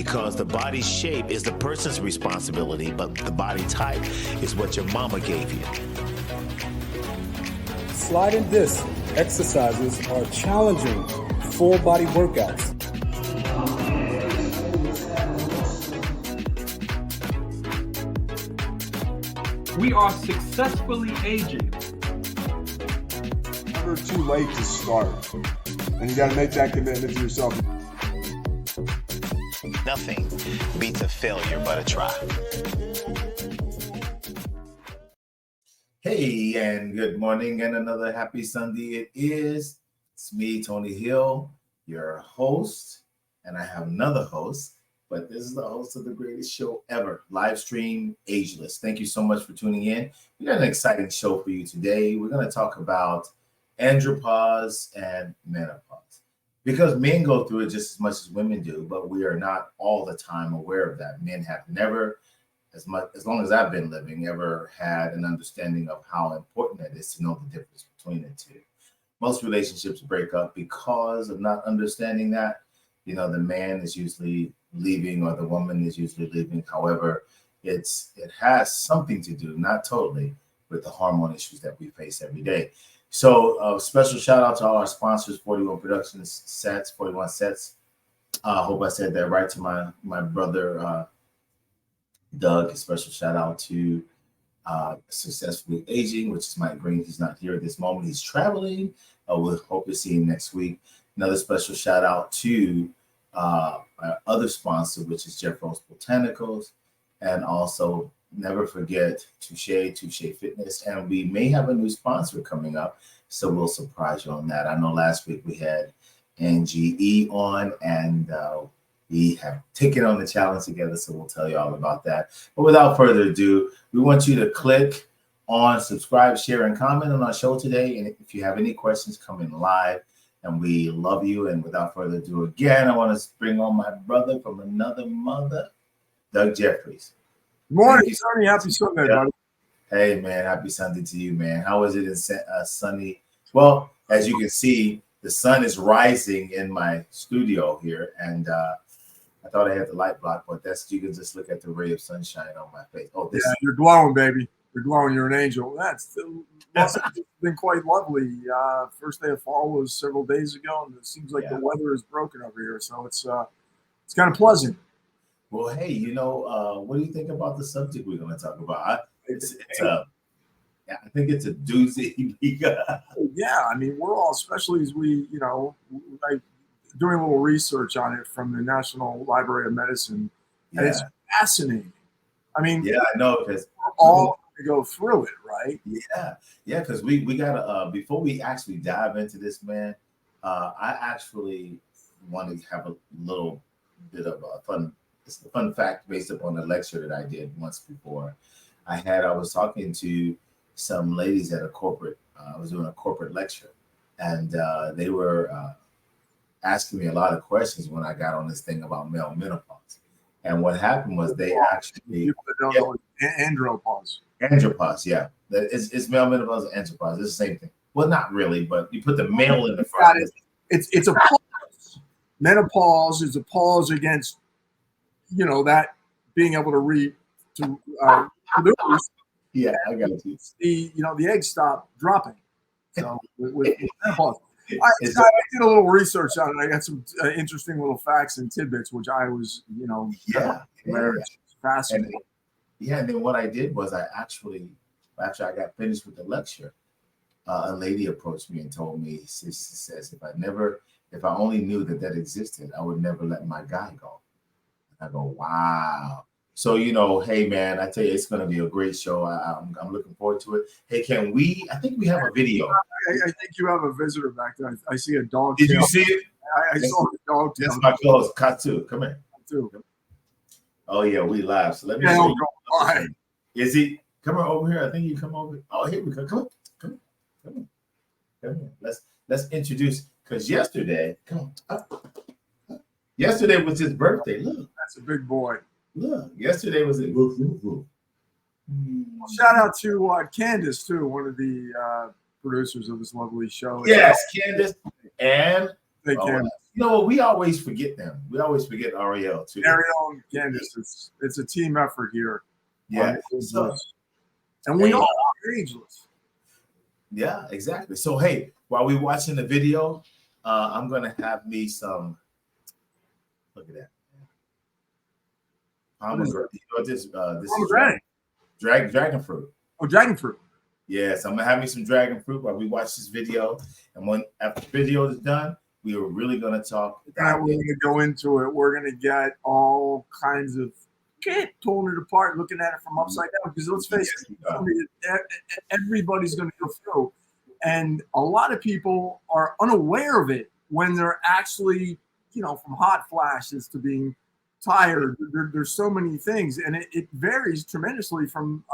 because the body shape is the person's responsibility, but the body type is what your mama gave you. Slide and disc exercises are challenging full body workouts. We are successfully aging. Never too late to start. And you got to make that commitment to yourself. Nothing beats a failure but a try. Hey, and good morning and another happy Sunday it is. It's me, Tony Hill, your host, and I have another host, but this is the host of the greatest show ever, live stream Ageless. Thank you so much for tuning in. We got an exciting show for you today. We're going to talk about Andropause and Menopause, because men go through it just as much as women do, but we are not all the time aware of that. Men have never, as long as I've been living, ever had an understanding of how important it is to know the difference between the two. Most relationships break up because of not understanding that. You know, the man is usually leaving or the woman is usually leaving. However, it has something to do, not totally, with the hormone issues that we face every day. So special shout out to all our sponsors, 41 Sets. I hope I said that right, to my brother, Doug. A special shout out to Successfully Aging, which is Mike Green. He's not here at this moment. He's traveling. We'll hope to see him next week. Another special shout out to our other sponsor, which is Jeff Rose Botanicals. And also, never forget Touche Fitness. And we may have a new sponsor coming up, so we'll surprise you on that. I know last week we had NGE on, and we have taken on the challenge together, so we'll tell you all about that. But without further ado, we want you to click on subscribe, share, and comment on our show today. And if you have any questions, come in live, and we love you. And without further ado, again, I want to bring on my brother from another mother, Doug Jeffries. Good morning, Tony. Happy Sunday, buddy. Hey, man. Happy Sunday to you, man. How is it in sunny? Well, as you can see, the sun is rising in my studio here, and I thought I had the light block, but you can just look at the ray of sunshine on my face. Oh, you're glowing, baby. You're glowing. You're an angel. That's been quite lovely. First day of fall was several days ago, and it seems like the weather is broken over here, so it's kind of pleasant. Well, hey, what do you think about the subject we're going to talk about? I think it's a doozy. Yeah, I mean, we're all, especially as we, like doing a little research on it from the National Library of Medicine, and it's fascinating. I mean, I know, because we're all going to go through it, right? Yeah, because we got to, before we actually dive into this, man, I actually want to have a little bit of a fun fact based upon a lecture that I did once before. I was talking to some ladies at a corporate, I was doing a corporate lecture, and they were asking me a lot of questions when I got on this thing about male menopause. And what happened was they actually... People that don't know Andropause. Andropause, yeah. It's male menopause and andropause. It's the same thing. Well, not really, but you put the male in the front. It's a pause. Menopause is a pause against, that being able to produce. Yeah, I got you. The eggs stop dropping. So with menopause. I did a little research on it. I got some interesting little facts and tidbits, which I was, fascinating. And then what I did was after I got finished with the lecture, a lady approached me and told me, she says, if I only knew that existed, I would never let my guy go. I go, wow. So, hey, man, I tell you, it's going to be a great show. I'm looking forward to it. Hey, I think we have a video. I think you have a visitor back there. I see a dog. Did you see it? I saw the dog tail. That's my clothes. Katu, come here. Katu. Oh, yeah, we live. So let me show you. Is he? Come on over here. I think you come over. Oh, here we go. Come on. Let's introduce, because yesterday, yesterday was his birthday. Look. That's a big boy. Look, yesterday was it. Shout out to Candace, too, one of the producers of this lovely show. Yes, Candace. And You know what? We always forget them. We always forget Ariel too. Ariel and Candace, it's a team effort here. Yeah. And we all are ageless. Yeah, exactly. So hey, while we're watching the video, I'm gonna have me some. Look at that. Pomegranate. You know what this is dragon fruit. Oh, dragon fruit. Yes, I'm gonna have me some dragon fruit while we watch this video. And when after the video is done, we are really gonna talk. We're gonna go into it. We're gonna get all kinds of pulling it apart, looking at it from upside down. Because let's face it, everybody's gonna go through, and a lot of people are unaware of it when they're actually, from hot flashes to being tired. There's so many things, and it varies tremendously from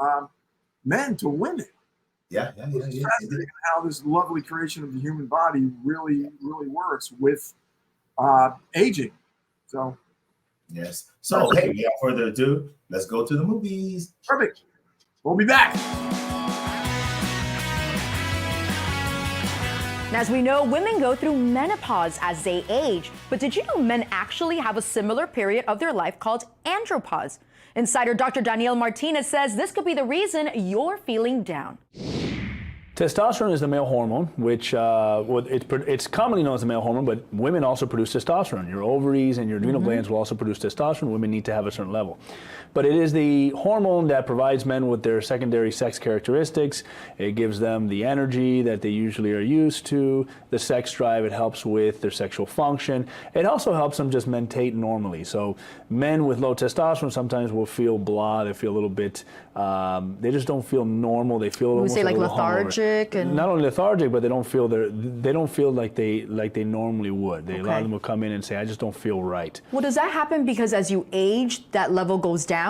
men to women. Yeah. Fascinating how this lovely creation of the human body really works with aging. So yes. So hey, without further ado, let's go to the movies. Perfect. We'll be back. As we know, women go through menopause as they age. But did you know men actually have a similar period of their life called andropause? Insider Dr. Danielle Martinez says this could be the reason you're feeling down. Testosterone is the male hormone, which it's commonly known as the male hormone, but women also produce testosterone. Your ovaries and your adrenal glands will also produce testosterone. Women need to have a certain level. But it is the hormone that provides men with their secondary sex characteristics. It gives them the energy that they usually are used to, the sex drive. It helps with their sexual function. It also helps them just mentate normally. So men with low testosterone sometimes will feel blah. They feel a little bit, they just don't feel normal. They feel almost say like lethargic. And not only lethargic, but they don't feel like they normally would. A lot of them will come in and say, I just don't feel right. Well, does that happen because as you age, that level goes down?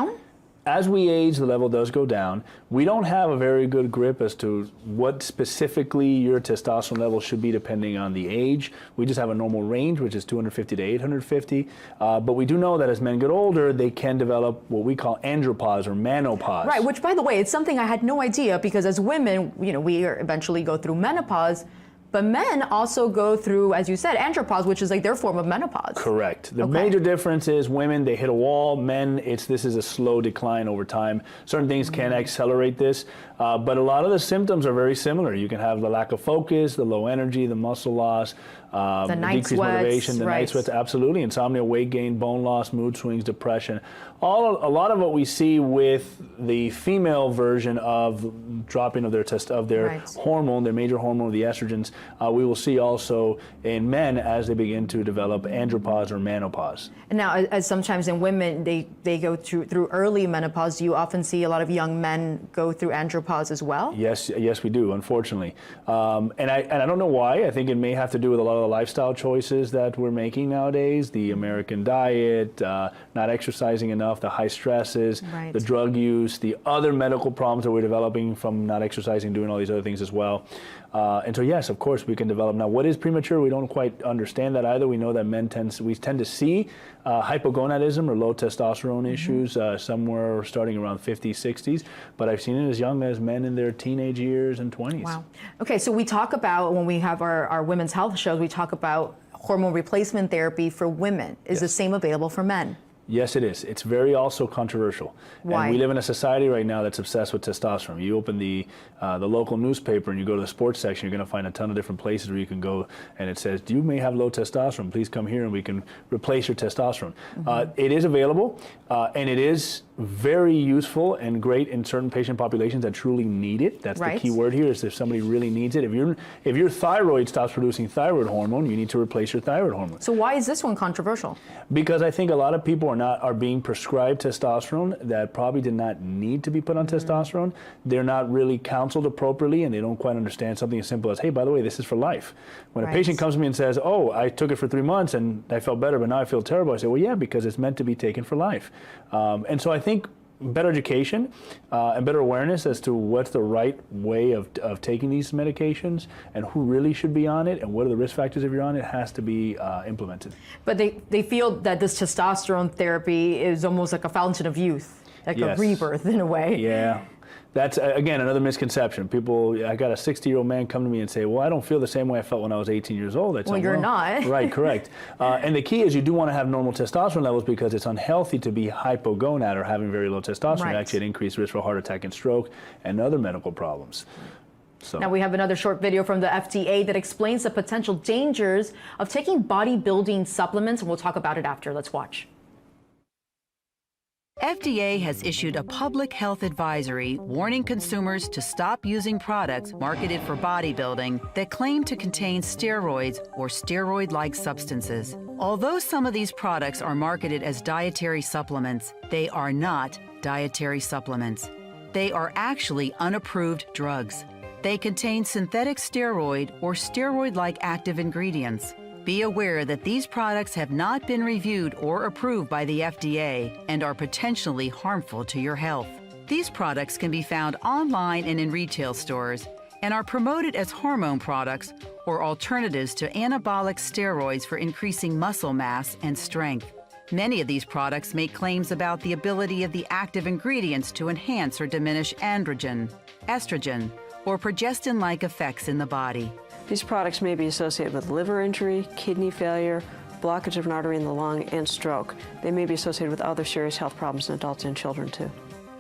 As we age, the level does go down. We don't have a very good grip as to what specifically your testosterone level should be depending on the age. We just have a normal range, which is 250 to 850. But we do know that as men get older, they can develop what we call andropause or menopause. Right, which, by the way, it's something I had no idea, because as women, we eventually go through menopause. But men also go through, as you said, andropause, which is like their form of menopause. Correct. The major difference is women, they hit a wall. Men, this is a slow decline over time. Certain things can accelerate this, but a lot of the symptoms are very similar. You can have the lack of focus, the low energy, the muscle loss, the night decreased sweats, motivation, the night sweats, absolutely. Insomnia, weight gain, bone loss, mood swings, depression. A lot of what we see with the female version of dropping of their hormone, their major hormone, the estrogens, we will see also in men as they begin to develop andropause or menopause. And now, as sometimes in women, they go through early menopause, do you often see a lot of young men go through andropause as well? Yes, we do, unfortunately. And I don't know why. I think it may have to do with a lot of the lifestyle choices that we're making nowadays, the American diet, not exercising enough, the high stresses, the drug use, the other medical problems that we're developing from not exercising, doing all these other things as well. And so yes, of course, we can develop. Now, what is premature? We don't quite understand that either. We know that we tend to see hypogonadism or low testosterone issues somewhere starting around 50s, 60s. But I've seen it as young as men in their teenage years and 20s. Wow. Okay, so we talk about, when we have our women's health shows, we talk about hormone replacement therapy for women. Is the same available for men? Yes, it is. It's very also controversial. Why? And we live in a society right now that's obsessed with testosterone. You open the local newspaper and you go to the sports section, you're going to find a ton of different places where you can go, and it says, you may have low testosterone. Please come here and we can replace your testosterone. It is available, and it is very useful and great in certain patient populations that truly need it. That's the key word here, is if somebody really needs it. If your thyroid stops producing thyroid hormone, you need to replace your thyroid hormone. So why is this one controversial? Because I think a lot of people are being prescribed testosterone that probably did not need to be put on testosterone. They're not really counseled appropriately, and they don't quite understand something as simple as, hey, by the way, this is for life. When a patient comes to me and says, oh, I took it for 3 months and I felt better, but now I feel terrible, I say, well, yeah, because it's meant to be taken for life. And so I think better education and better awareness as to what's the right way of taking these medications and who really should be on it and what are the risk factors if you're on it has to be implemented. But they feel that this testosterone therapy is almost like a fountain of youth, like a rebirth in a way. Yeah. That's, again, another misconception. People, I got a 60-year-old man come to me and say, well, I don't feel the same way I felt when I was 18 years old. Well, you're not. Right, correct. And the key is you do want to have normal testosterone levels because it's unhealthy to be hypogonad or having very low testosterone. Right. Actually, it increased risk for heart attack and stroke and other medical problems. So. Now we have another short video from the FDA that explains the potential dangers of taking bodybuilding supplements, and we'll talk about it after. Let's watch. FDA has issued a public health advisory warning consumers to stop using products marketed for bodybuilding that claim to contain steroids or steroid-like substances. Although some of these products are marketed as dietary supplements, they are not dietary supplements. They are actually unapproved drugs. They contain synthetic steroid or steroid-like active ingredients. Be aware that these products have not been reviewed or approved by the FDA and are potentially harmful to your health. These products can be found online and in retail stores and are promoted as hormone products or alternatives to anabolic steroids for increasing muscle mass and strength. Many of these products make claims about the ability of the active ingredients to enhance or diminish androgen, estrogen, or progestin-like effects in the body. These products may be associated with liver injury, kidney failure, blockage of an artery in the lung, and stroke. They may be associated with other serious health problems in adults and children, too.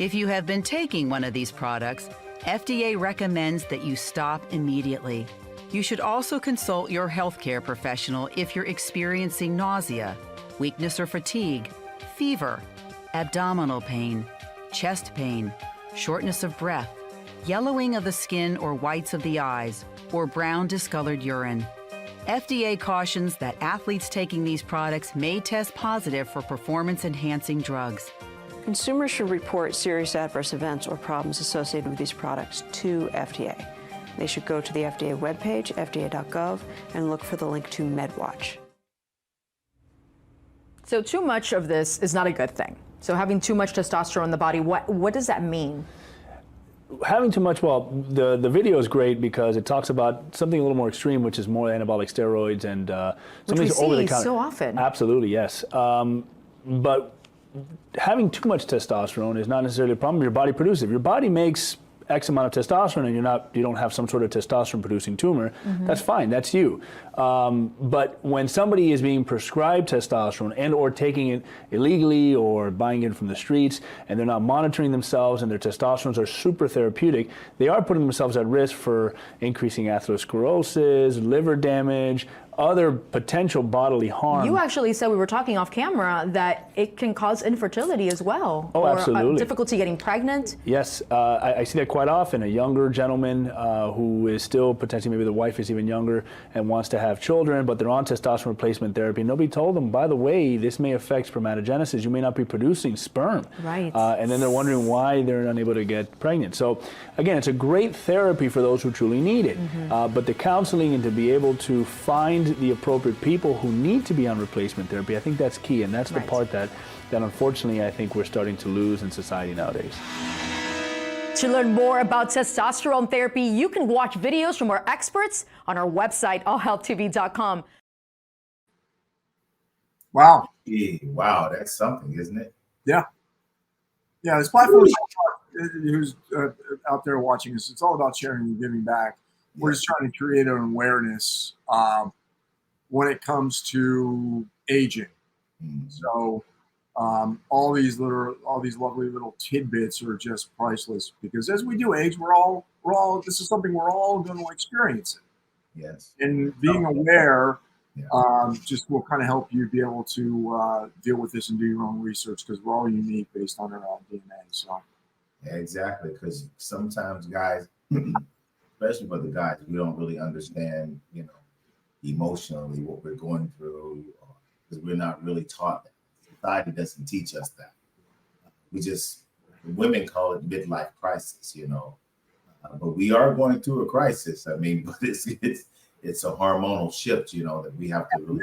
If you have been taking one of these products, FDA recommends that you stop immediately. You should also consult your healthcare professional if you're experiencing nausea, weakness or fatigue, fever, abdominal pain, chest pain, shortness of breath, yellowing of the skin or whites of the eyes, or brown discolored urine. FDA cautions that athletes taking these products may test positive for performance-enhancing drugs. Consumers should report serious adverse events or problems associated with these products to FDA. They should go to the FDA webpage, fda.gov, and look for the link to MedWatch. So too much of this is not a good thing. So having too much testosterone in the body, what does that mean? Having too much, well, the video is great because it talks about something a little more extreme, which is more anabolic steroids and which we see over-the-counter. so often. Absolutely, yes. But having too much testosterone is not necessarily a problem. Your body produces it. If your body makes X amount of testosterone and you don't have some sort of testosterone producing tumor, that's fine, that's you. But when somebody is being prescribed testosterone and or taking it illegally or buying it from the streets and they're not monitoring themselves and their testosterones are super therapeutic, they are putting themselves at risk for increasing atherosclerosis, liver damage, other potential bodily harm. You actually said, we were talking off camera, that it can cause infertility as well. Oh, or absolutely. Difficulty getting pregnant. Yes, I see that quite often. A younger gentleman who is still potentially, maybe the wife is even younger and wants to have children, but they're on testosterone replacement therapy. Nobody told them, by the way, this may affect spermatogenesis. You may not be producing sperm. Right. And then they're wondering why they're unable to get pregnant. So again, it's a great therapy for those who truly need it. But the counseling and to be able to find the appropriate people who need to be on replacement therapy, I think that's key, and that's the part that unfortunately I think we're starting to lose in society nowadays. To learn more about testosterone therapy, you can watch videos from our experts on our website, allhealthtv.com. Wow. Yeah, wow, that's something, isn't it? Yeah. Yeah, this platform, who's out there watching us, it's all about sharing and giving back. We're just trying to create an awareness when it comes to aging. So all these lovely little tidbits are just priceless, because as we do age, we're all this is something we're all going to experience it. Yes. And being aware just will kind of help you be able to deal with this and do your own research, because we're all unique based on our own DNA. So Exactly, because sometimes guys, especially for the guys, we don't really understand, emotionally what we're going through, because we're not really taught that. Society doesn't teach us that. Women call it midlife crisis, but we are going through a crisis. I mean, but it's a hormonal shift, that we have to really.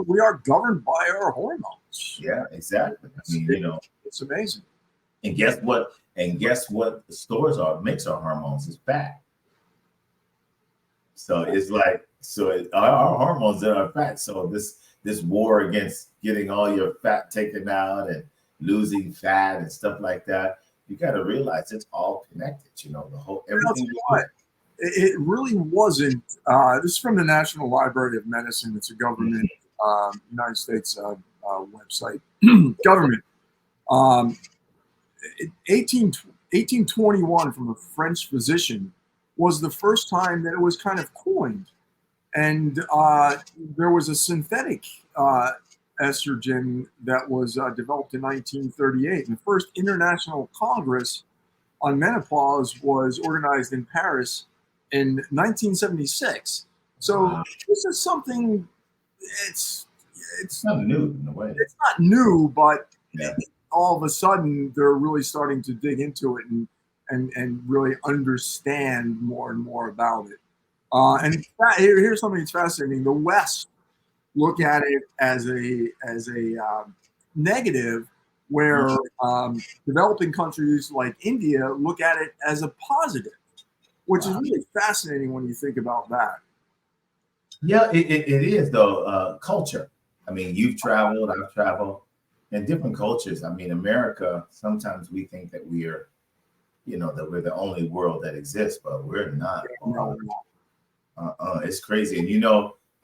We are governed by our hormones. Yeah, exactly. I mean, it's amazing. And guess what? The makes our hormones is fat. So it's like, our hormones are fat. So this war against getting all your fat taken out and losing fat and stuff like that, you got to realize it's all connected. You know, the whole everything. It really wasn't. This is from the National Library of Medicine. It's a government, United States website. Government. 1821 from a French physician was the first time that it was kind of coined. And there was a synthetic estrogen that was developed in 1938. And the first International Congress on Menopause was organized in Paris in 1976. So this is something, it's not new in a way. It's not new, but yeah. All of a sudden they're really starting to dig into it and really understand more and more about it. And here's something that's fascinating. The West look at it as a negative, where developing countries like India look at it as a positive, which is really fascinating when you think about that. Yeah, it is though. Culture. I mean, you've traveled, I've traveled, in different cultures. I mean, America, sometimes we think that we are, that we're the only world that exists, but we're not. It's crazy. And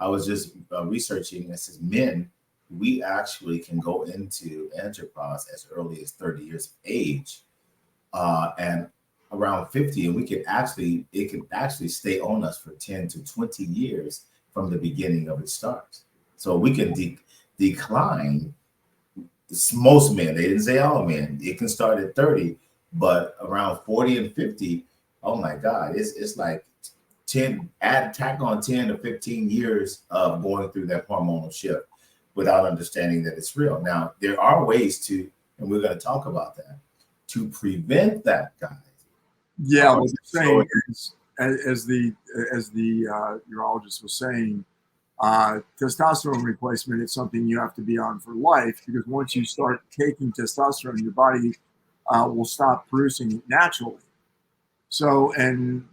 I was just researching. It says men, we actually can go into andropause as early as 30 years of age, and around 50, and it can actually stay on us for 10 to 20 years from the beginning of it starts. So we can decline. Most men, they didn't say all men. It can start at 30, but around 40 and 50, oh my God, it's like 10, tack on 10 to 15 years of going through that hormonal shift without understanding that it's real. Now, there are ways to, and we're going to talk about that, to prevent that, guys. Yeah, what you're saying is, as the urologist was saying, testosterone replacement is something you have to be on for life, because once you start taking testosterone, your body will stop producing it naturally. So, and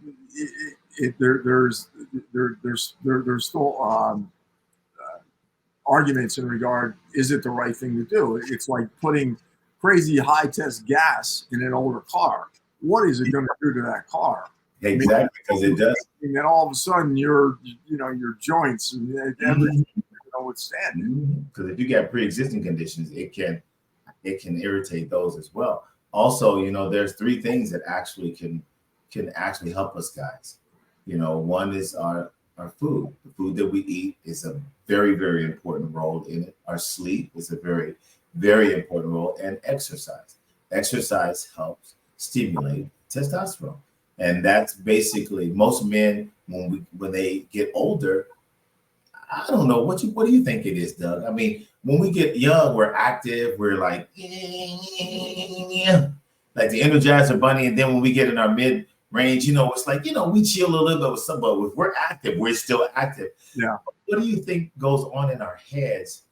there's still arguments in regard, is it the right thing to do? It's like putting crazy high test gas in an older car. What is it going to do to that car? Exactly, because it does. And then all of a sudden, your joints and everything withstand. Because if you got pre-existing conditions, it can irritate those as well. Also, there's three things that actually can actually help us, guys. One is our food. The food that we eat is a very, very important role in it. Our sleep is a very, very important role, and exercise. Exercise helps stimulate testosterone. And that's basically most men when they get older. I don't know what do you think it is, Doug? I mean, when we get young, we're active. We're like the Energizer Bunny, and then when we get in our mid range, it's like we chill a little bit with some, but if we're active, we're still active. Yeah. What do you think goes on in our heads?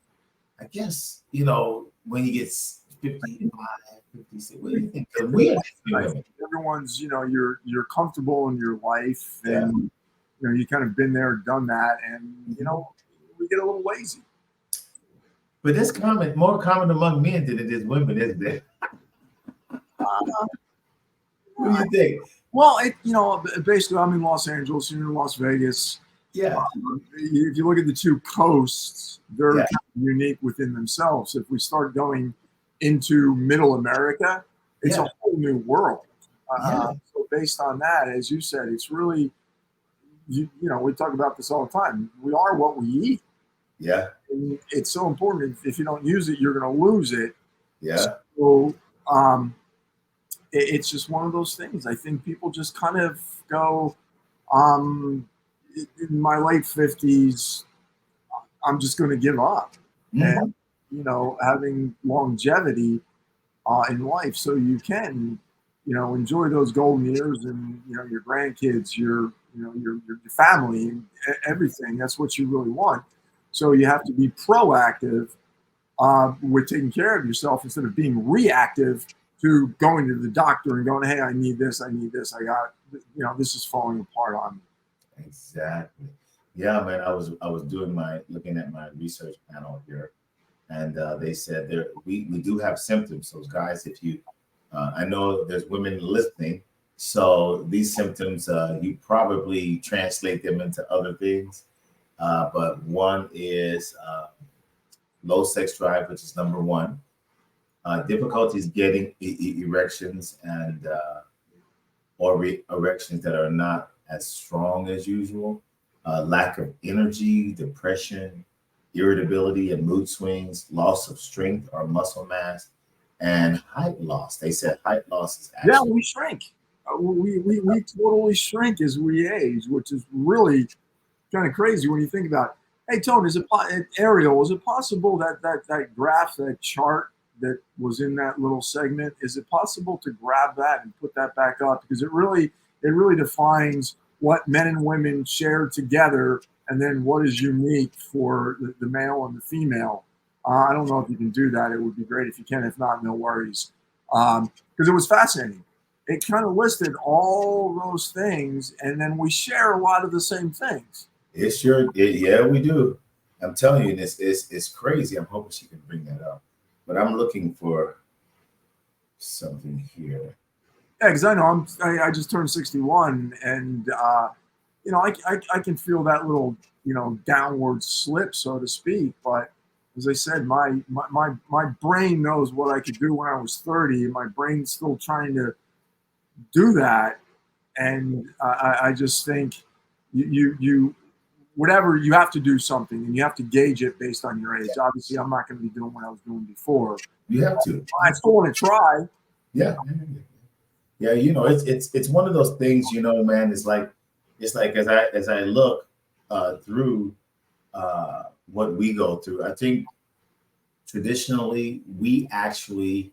I guess when you get 55, 56. What do you think? Everyone's, you're comfortable in your life, and you kind of been there, done that, and we get a little lazy. But it's more common among men than it is women, isn't it? What do you think? Well, basically, I'm in Los Angeles, you're in Las Vegas. Yeah. If you look at the two coasts, they're kind of unique within themselves. If we start going into Middle America, it's a whole new world. So based on that, as you said, it's really, we talk about this all the time. We are what we eat. Yeah. And it's so important. If you don't use it, you're going to lose it. Yeah. So it's just one of those things. I think people just kind of go, in my late 50s, I'm just going to give up. And, having longevity in life, so you can, enjoy those golden years and, your grandkids, your family, and everything. That's what you really want. So you have to be proactive with taking care of yourself instead of being reactive to going to the doctor and going, hey, I need this, I got, this is falling apart on me. Exactly. Yeah, man. I was looking at my research panel here, and they said we do have symptoms. So guys, if you I know there's women listening, so these symptoms, you probably translate them into other things. But one is low sex drive, which is number one. Difficulties getting erections and or erections that are not as strong as usual. Lack of energy, depression, irritability and mood swings, loss of strength or muscle mass, and height loss. They said height loss is actually we shrink. We totally shrink as we age, which is really kind of crazy when you think about it. Hey, Tone, Ariel, is it possible that graph, that chart that was in that little segment, is it possible to grab that and put that back up? Because it really defines what men and women share together, and then what is unique for the male and the female. I don't know if you can do that. It would be great if you can. If not, no worries. Because it was fascinating. It kind of listed all those things, and then we share a lot of the same things. Yeah, we do. I'm telling you, it's crazy. I'm hoping she can bring that up, but I'm looking for something here. Yeah, because I know I just turned 61, and you know, I can feel that little, you know, downward slip, so to speak. But as I said, my brain knows what I could do when I was 30, and my brain's still trying to do that. And I just think you whatever, you have to do something, and you have to gauge it based on your age. Obviously, I'm not going to be doing what I was doing before. You have to. I still want to try. Yeah. You know, it's one of those things. You know, man. It's like as I look through what we go through. I think traditionally we actually,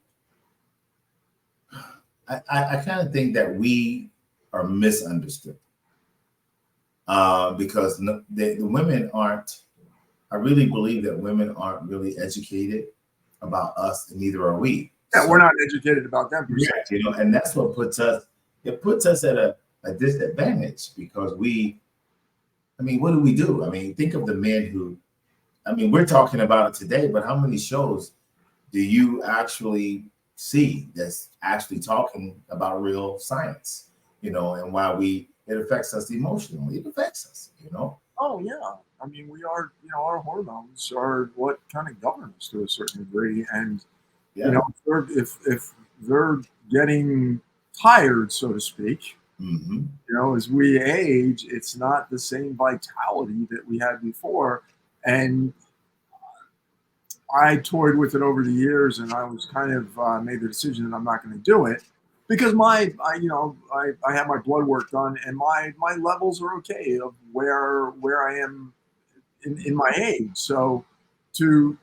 I kind of think that we are misunderstood. Because the women aren't, I really believe that women aren't really educated about us, and neither are we. Yeah, so, we're not educated about them. Correct, you know, and that's what puts us at a disadvantage, because I mean, what do? I mean, think of the men who, I mean, we're talking about it today, but how many shows do you actually see that's actually talking about real science, you know, and why it affects us emotionally. It affects us, you know. Oh yeah, I mean, we are, you know, our hormones are what kind of govern us to a certain degree, and you know, if they're getting tired, so to speak, you know, as we age, it's not the same vitality that we had before, and I toyed with it over the years, and I was kind of made the decision that I'm not going to do it. Because I had my blood work done, and my levels are okay of where I am in my age. So to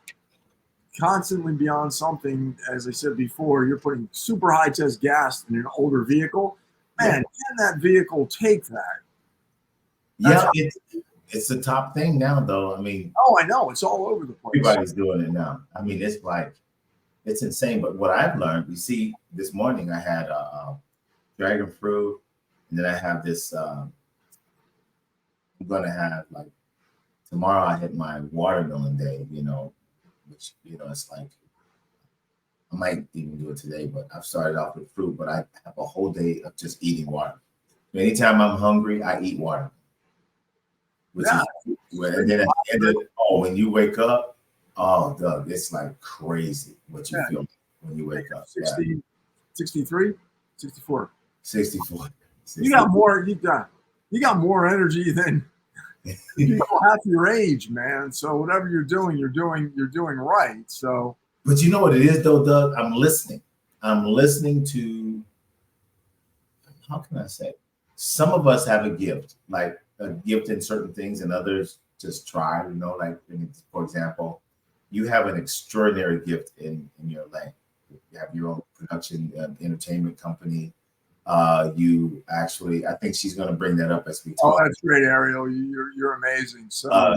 constantly be on something, as I said before, you're putting super high test gas in an older vehicle. Man, can that vehicle take that? It's the top thing now, though. I mean, oh, I know, it's all over the place. Everybody's doing it now. I mean, it's insane. But what I've learned, you see, this morning I had dragon fruit, and then I have this. I'm gonna have, like, tomorrow I hit my watermelon day. You know, which, you know, it's like I might even do it today, but I've started off with fruit. But I have a whole day of just eating water. Anytime I'm hungry, I eat water. Which is, and then when you wake up, oh, Doug, it's like crazy what you feel when you wake up. 60, 63, 64. 64. You got more energy than people half your age, man. So whatever you're doing right. So, but you know what it is, though, Doug? I'm listening to, how can I say? Some of us have a gift, like a gift in certain things, and others just try, you know, like, for example, you have an extraordinary gift in your lane. You have your own production entertainment company. You actually, I think she's going to bring that up as we talk. Oh, that's great, Ariel. You're amazing. So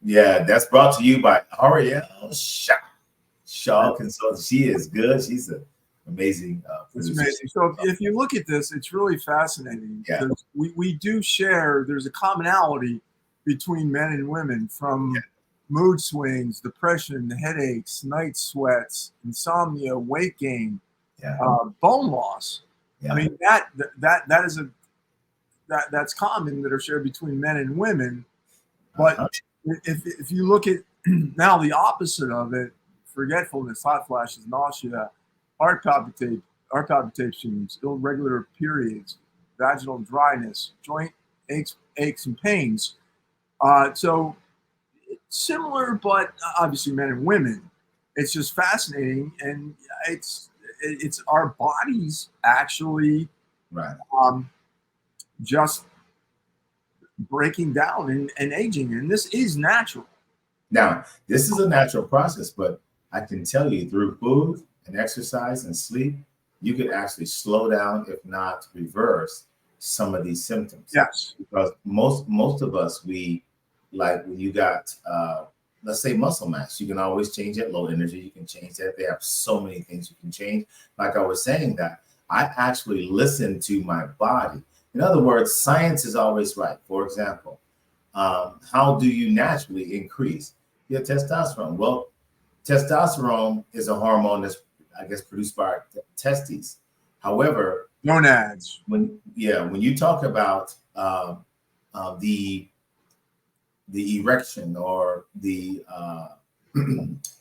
yeah, that's brought to you by Ariel Shaw Consulting. She is good. She's an amazing it's amazing. So if you look at this, it's really fascinating. Yeah. We do share, there's a commonality between men and women, from mood swings, depression, headaches, night sweats, insomnia, weight gain. Yeah. Bone loss. Yeah. I mean, that's common that are shared between men and women. But if you look at now the opposite of it, forgetfulness, hot flashes, nausea, heart palpitations, irregular periods, vaginal dryness, joint aches and pains. So similar, but obviously men and women. It's just fascinating, and it's our bodies actually Right. Just breaking down and aging, and this is natural. Now, this is a natural process, but I can tell you through food and exercise and sleep, you could actually slow down, if not reverse, some of these symptoms. Yes. Because most of us, we like when you got let's say muscle mass, you can always change it. Low energy, you can change that. They have so many things you can change. Like I was saying, that I actually listen to my body. In other words, science is always right. For example, how do you naturally increase your testosterone? Well, testosterone is a hormone that's, I guess, produced by our testes. However, gonads. When you talk about the erection or the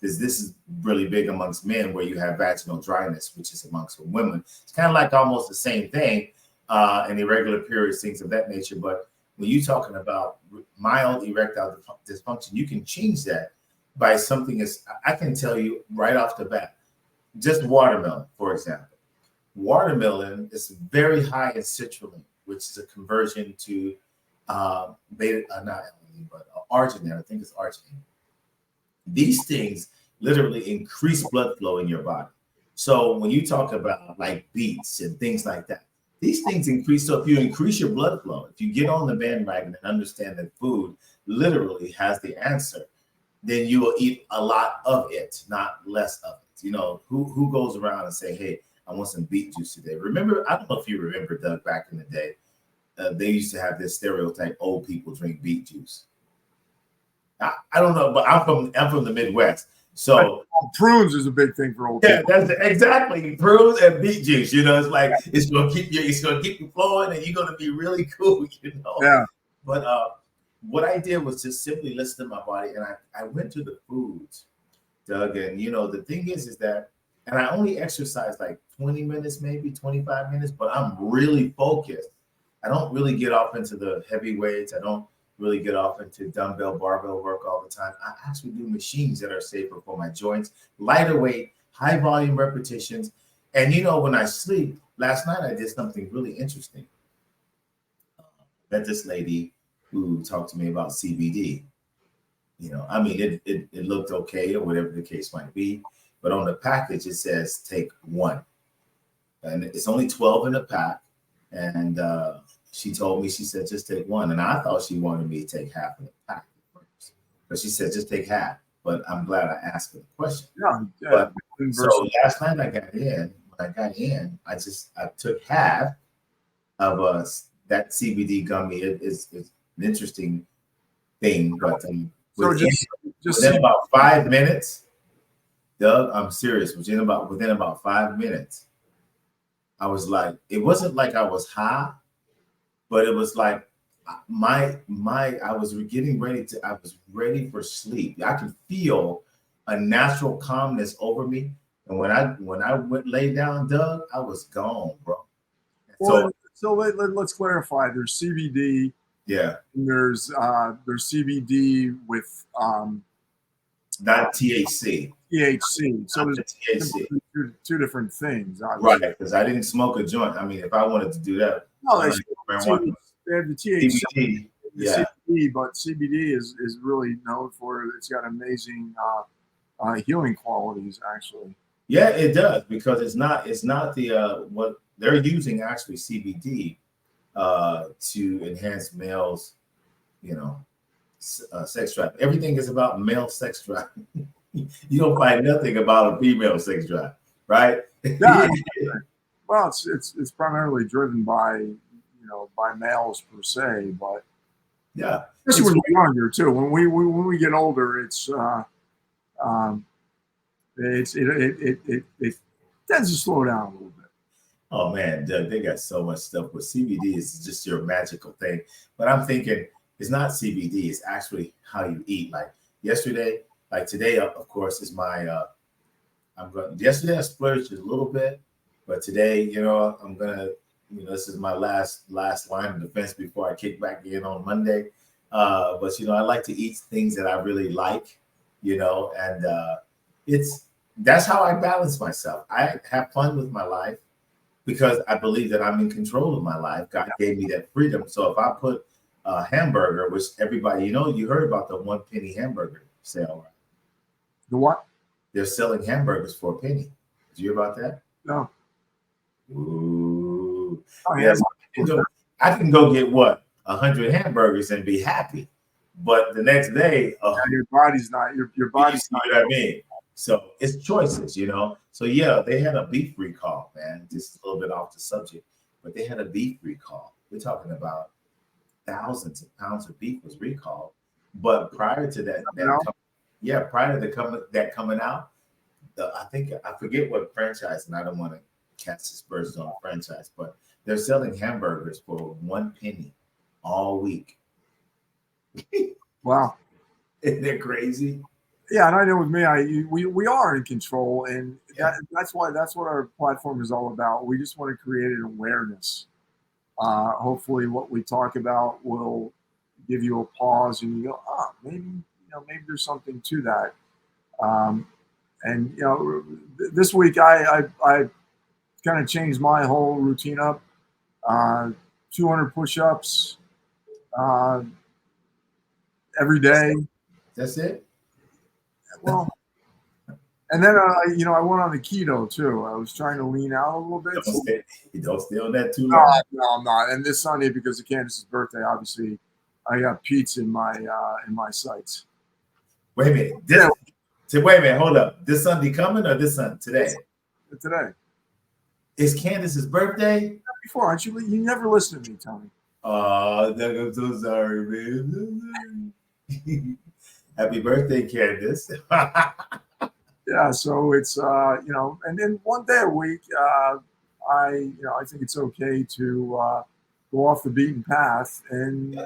this is really big amongst men, where you have vaginal dryness, which is amongst women. It's kind of like almost the same thing, and irregular periods, things of that nature. But when you're talking about mild erectile dysfunction, you can change that by something as I can tell you right off the bat. Just watermelon, for example. Watermelon is very high in citrulline, which is a conversion to beta, not alanine, but arginine. I think it's arginine. These things literally increase blood flow in your body. So when you talk about like beets and things like that, these things increase. So if you increase your blood flow, if you get on the bandwagon and understand that food literally has the answer, then you will eat a lot of it, not less of it. You know, who goes around and say, hey, I want some beet juice today. Remember, I don't know if you remember, Doug, back in the day, they used to have this stereotype: old people drink beet juice. I don't know, but I'm from the Midwest, so prunes is a big thing for old people. Yeah, that's exactly prunes and beet juice. You know, it's like it's gonna keep you flowing, and you're gonna be really cool. You know. Yeah. But what I did was just simply listen to my body, and I went to the foods, Doug. And you know, the thing is that, and I only exercise like 20 minutes, maybe 25 minutes, but I'm really focused. I don't really get off into the heavy weights. I don't really get off into dumbbell, barbell work all the time. I actually do machines that are safer for my joints, lighter weight, high volume repetitions. And you know, when I sleep, last night I did something really interesting. Met this lady who talked to me about CBD. You know, I mean, it looked okay, or whatever the case might be. But on the package, it says take one. And it's only 12 in a pack. And she told me, she said, just take one. And I thought she wanted me to take half of the pack first. But she said, just take half. But I'm glad I asked her the question. Yeah. But so last night I got in. When I got in, I took half of that CBD gummy. It's an interesting thing. But within about 5 minutes, Doug, I'm serious. Within about 5 minutes, I was like, it wasn't like I was high, but it was like I was ready for sleep. I could feel a natural calmness over me. And when I went lay down, Doug, I was gone, bro. Well, so let's clarify. There's CBD. Yeah. And there's CBD with not THC. THC. So there's THC. Two different things, obviously. Right? Because I didn't smoke a joint. I mean, if I wanted to do that, no, they have the THC. CBD. Yeah. CBD, but CBD is really known for it's got amazing healing qualities, actually. Yeah, it does, because it's not the what they're using, actually, CBD to enhance males, you know, sex drive. Everything is about male sex drive. You don't find nothing about a female sex drive, right? Yeah. Well, it's primarily driven by males per se, but yeah, especially when we're younger too. When we get older, it tends to slow down a little bit. Oh man, Doug, they got so much stuff with CBD. Is just your magical thing. But I'm thinking it's not CBD. It's actually how you eat. Like yesterday, like today, of course, is my. Yesterday I splurged a little bit, but today, I'm gonna. This is my last line of defense before I kick back in on Monday. But I like to eat things that I really like. And that's how I balance myself. I have fun with my life, because I believe that I'm in control of my life. God gave me that freedom. So if I put a hamburger, which everybody, you heard about the 1 penny hamburger sale, right? The what? They're selling hamburgers for a penny. Did you hear about that? No. Ooh. Oh, Yes. I can go get 100 hamburgers and be happy. But the next day, your body's not your body's not. You know what I mean? So it's choices, So yeah, they had a beef recall, man. Just a little bit off the subject, but they had a beef recall. We're talking about thousands of pounds of beef was recalled. But prior to that, prior to that coming out, I forget what franchise, and I don't want to cast aspersions on a franchise, but they're selling hamburgers for 1 penny all week. Wow. Isn't that crazy? Yeah, and I know with me, we are in control, and that's what our platform is all about. We just want to create an awareness. Hopefully, what we talk about will give you a pause, and you go, maybe there's something to that. And this week I kind of changed my whole routine up. 200 push-ups every day. That's it. Well, and then I went on the keto too. I was trying to lean out a little bit. Don't stay on that too long. No, I'm not. And this Sunday, because of Candace's birthday, obviously, I got pizza in my sights. Wait a minute. Wait a minute. Hold up. This Sunday coming or this Sunday today? Today. It's Candace's birthday. Before, aren't you? You never listen to me, Tony. Oh, I'm so sorry, man. Happy birthday, Candace. Yeah, so it's and then one day a week, I think it's okay to go off the beaten path and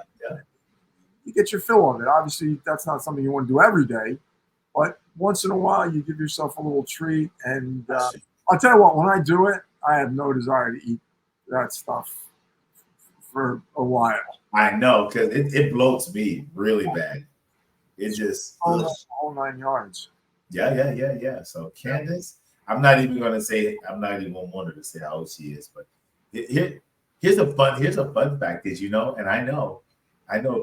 you get your fill of it. Obviously, that's not something you want to do every day, but once in a while, you give yourself a little treat. And I'll tell you what, when I do it, I have no desire to eat that stuff for a while. I know, because it bloats me really bad. It just all 9 yards. Yeah. So Candace, I'm not even want her to say how old she is, but here's a fun fact is, and I know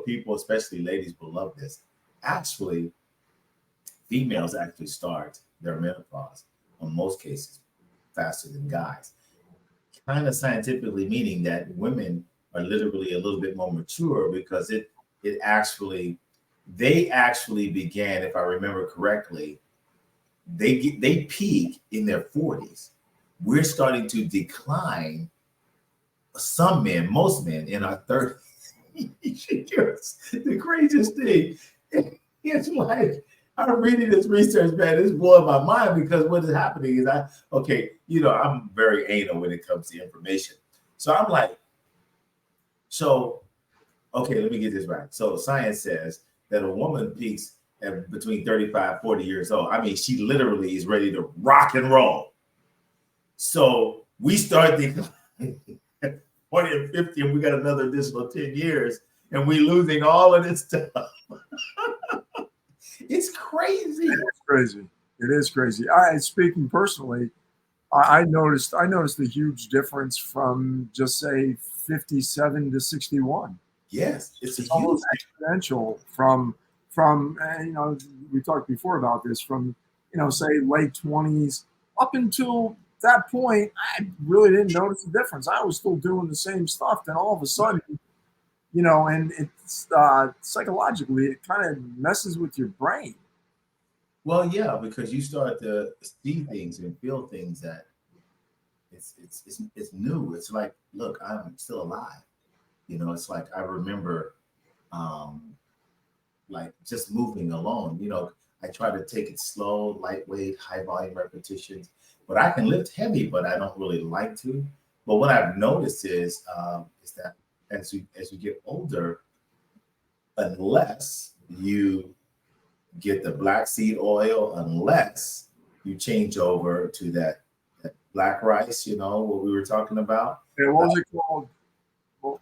people, especially ladies, will love this. Actually, females actually start their menopause in most cases faster than guys. Kind of scientifically meaning that women are literally a little bit more mature, because they actually began, if I remember correctly, they peak in their 40s. We're starting to decline. Some men, most men, in our 30s. The craziest thing. It's like, I'm reading this research, man. It's blowing my mind, because what is happening is I'm very anal when it comes to information. So I'm like, let me get this right. So science says that a woman peaks at between 35, 40 years old. I mean, she literally is ready to rock and roll. So we start declining at 40 and 50, and we got another additional 10 years, and we're losing all of this stuff. It's crazy. It's crazy. It is crazy. Speaking personally, I noticed a huge difference from just say 57 to 61. Yes, it's almost exponential from we talked before about this, from say late 20s up until that point. I really didn't notice the difference. I was still doing the same stuff. Then all of a sudden, and it's psychologically, it kind of messes with your brain. Well, yeah, because you start to see things and feel things that it's new. It's like, look, I'm still alive. It's like I remember, like just moving alone. I try to take it slow, lightweight, high volume repetitions. but I can lift heavy, but I don't really like to. But what I've noticed is that as you get older, unless you get the black seed oil, unless you change over to that black rice, what we were talking about. Yeah, what was it called? What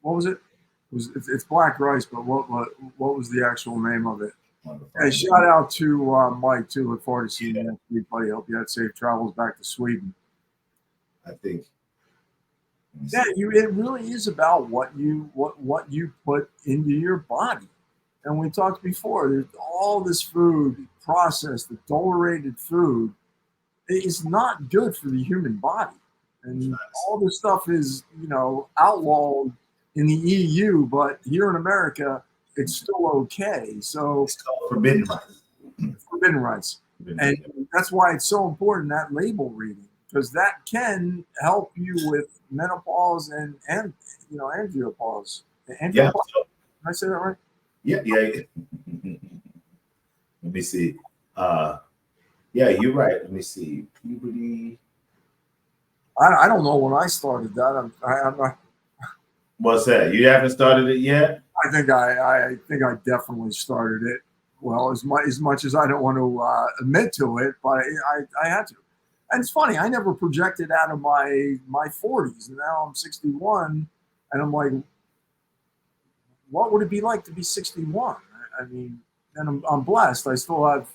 was it? It's black rice, but what was the actual name of it? Hey, shout out to Mike too. Look forward to seeing you next week, buddy. Hope you had safe travels back to Sweden. I think. Yeah, it really is about what you put into your body. And we talked before, there's all this food, processed, adulterated food. It's not good for the human body. And all this stuff is, outlawed in the EU, but here in America, it's still okay. So it's called forbidden rice. Forbidden rice. And that's why it's so important, that label reading, because that can help you with menopause and andropause. Yeah. Did I say that right? Yeah. Let me see. Yeah, you're right. Let me see. Puberty. I don't know when I started that. I'm not. What's that? You haven't started it yet? I think I definitely started it. Well, as much as I don't want to admit to it, but I had to. And it's funny, I never projected out of my 40s, and now I'm 61, and I'm like, what would it be like to be 61? I mean, and I'm blessed. I still have,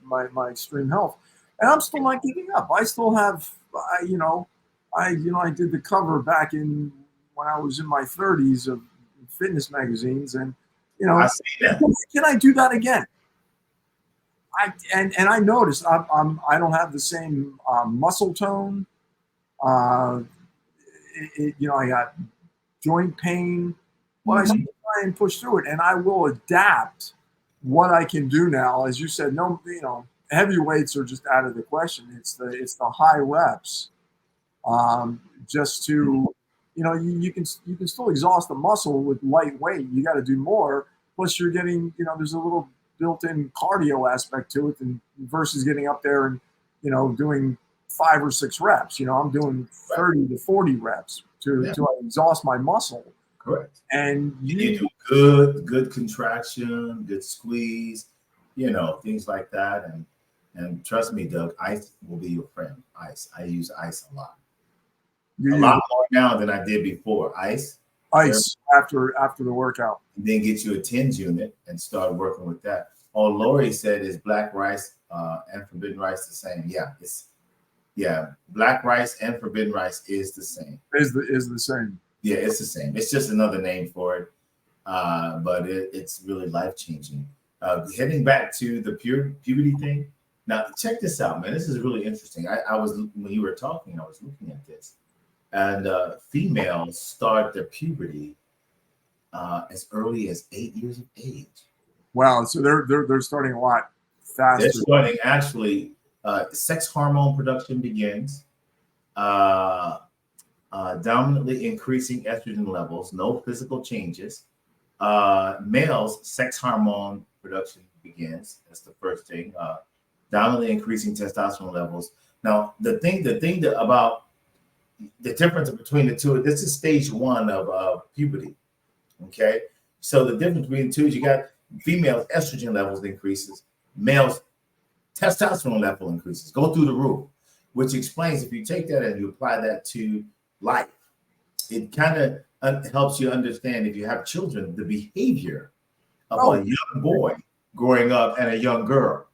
my extreme health, and I'm still not giving up. I still have, I did the cover back when I was in my 30s of fitness magazines, and I see that. Can I do that again? And I noticed I don't have the same muscle tone. I got joint pain, but I still try and push through it, and I will adapt what I can do now. As you said, no, heavy weights are just out of the question. It's the high reps, just to, you can still exhaust the muscle with light weight. You got to do more. Plus, you're getting, there's a little built-in cardio aspect to it, and versus getting up there and doing 5 or 6 reps. I'm doing 30 to 40 reps to exhaust my muscle. Correct. And you do good contraction, good squeeze, things like that. And trust me, Doug, ice will be your friend. Ice. I use ice a lot. A lot more now than I did before. Ice after the workout. And then get you a TENS unit and start working with that. All Lori said is black rice and forbidden rice the same. Yeah, black rice and forbidden rice is the same. Is the same. Yeah, it's the same. It's just another name for it, but it's really life changing. Heading back to the puberty thing. Now check this out, man. This is really interesting. I was, when you were talking, I was looking at this. And females start their puberty as early as 8 years of age. Wow! So they're starting a lot faster. They're starting actually. Sex hormone production begins, dominantly increasing estrogen levels. No physical changes. Males, sex hormone production begins. That's the first thing. Dominantly increasing testosterone levels. Now, the thing about the difference between the two, this is stage 1 of puberty. Okay, so the difference between the two is you got females' estrogen levels increases, males' testosterone level increases, go through the roof, which explains, if you take that and you apply that to life, it kind of helps you understand, if you have children, the behavior of a young boy growing up and a young girl.